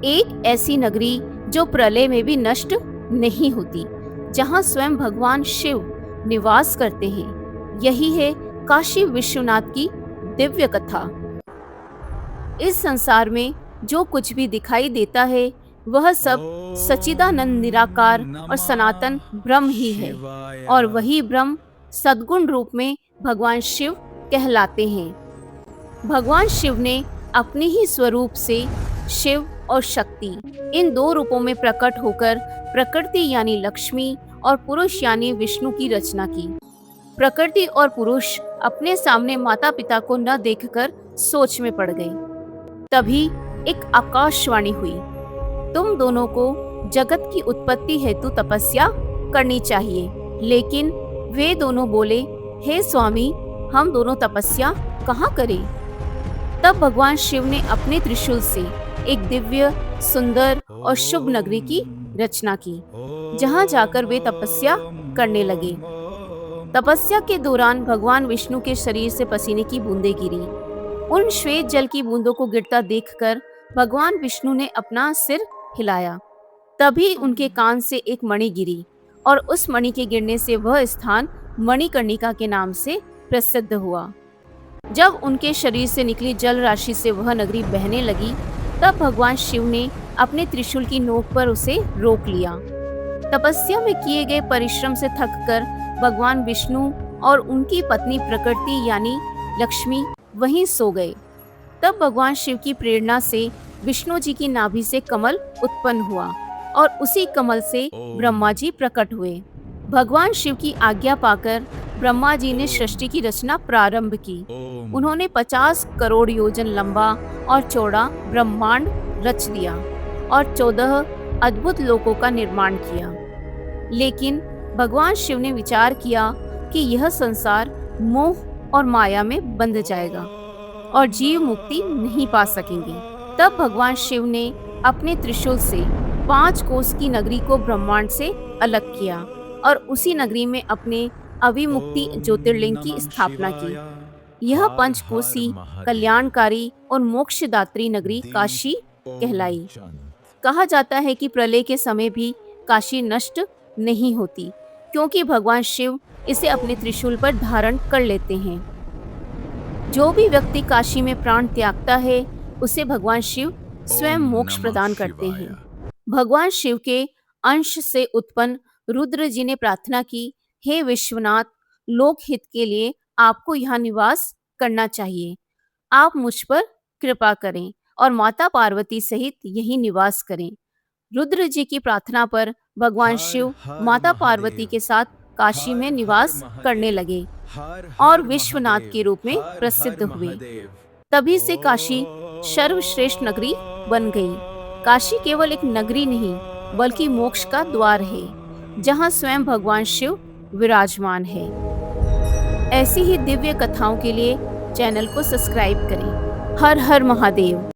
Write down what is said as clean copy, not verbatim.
एक ऐसी नगरी जो प्रलय में भी नष्ट नहीं होती, जहाँ स्वयं भगवान शिव निवास करते हैं। यही है काशी विश्वनाथ की दिव्य कथा। इस संसार में जो कुछ भी दिखाई देता है वह सब सच्चिदानंद निराकार और सनातन ब्रह्म ही है, और वही ब्रह्म सद्गुण रूप में भगवान शिव कहलाते हैं। भगवान शिव ने अपने ही स्वरूप से शिव और शक्ति इन दो रूपों में प्रकट होकर प्रकृति यानी लक्ष्मी और पुरुष यानी विष्णु की रचना की। प्रकृति और पुरुष अपने सामने माता पिता को न देखकर सोच में पड़ गए। तभी एक आकाशवाणी हुई, तुम दोनों को जगत की उत्पत्ति हेतु तपस्या करनी चाहिए। लेकिन वे दोनों बोले, हे स्वामी, हम दोनों तपस्या कहाँ करें? तब भगवान शिव ने अपने त्रिशूल से एक दिव्य, सुंदर और शुभ नगरी की रचना की, जहाँ जाकर वे तपस्या करने लगे। तपस्या के दौरान भगवान विष्णु के शरीर से पसीने की बूंदें गिरी। उन श्वेत जल की बूंदों को गिरता देखकर भगवान विष्णु ने अपना सिर हिलाया। तभी उनके कान से एक मणि गिरी और उस मणि के गिरने से वह स्थान मणिकर्णिका के नाम से प्रसिद्ध हुआ। जब उनके शरीर से निकली जल राशि से वह नगरी बहने लगी, तब भगवान शिव ने अपने त्रिशूल की नोक पर उसे रोक लिया। तपस्या में किए गए परिश्रम से थककर भगवान विष्णु और उनकी पत्नी प्रकृति यानी लक्ष्मी वहीं सो गए। तब भगवान शिव की प्रेरणा से विष्णु जी की नाभि से कमल उत्पन्न हुआ और उसी कमल से ब्रह्मा जी प्रकट हुए। भगवान शिव की आज्ञा पाकर ब्रह्मा जी ने सृष्टि की रचना प्रारंभ की। उन्होंने 50 करोड़ योजन लंबा और चौड़ा ब्रह्मांड रच दिया और 14 अद्भुत लोकों का निर्माण किया। लेकिन भगवान शिव ने विचार किया कि यह संसार मोह और माया में बंध जाएगा और जीव मुक्ति नहीं पा सकेंगे। तब भगवान शिव ने अपने त्रिशूल से 5 कोस की नगरी को ब्रह्मांड से अलग किया और उसी नगरी में अपने अविमुक्ति ज्योतिर्लिंग की स्थापना की। यह पंचकोसी, कल्याणकारी और मोक्षदात्री नगरी काशी कहलाई। कहा जाता है कि प्रलय के समय भी काशी नष्ट नहीं होती, क्योंकि भगवान शिव इसे अपने त्रिशूल पर धारण कर लेते हैं। जो भी व्यक्ति काशी में प्राण त्यागता है उसे भगवान शिव स्वयं मोक्ष प्रदान करते हैं। भगवान शिव के अंश से उत्पन्न रुद्र जी ने प्रार्थना की, हे विश्वनाथ, लोक हित के लिए आपको यहाँ निवास करना चाहिए। आप मुझ पर कृपा करें और माता पार्वती सहित यही निवास करें। रुद्र जी की प्रार्थना पर भगवान शिव माता पार्वती के साथ काशी में निवास करने लगे और विश्वनाथ के रूप में प्रसिद्ध हुए। तभी से काशी सर्वश्रेष्ठ नगरी बन गई। काशी केवल एक नगरी नहीं बल्कि मोक्ष का द्वार है, जहाँ स्वयं भगवान शिव विराजमान है। ऐसी ही दिव्य कथाओं के लिए चैनल को सब्सक्राइब करें। हर हर महादेव।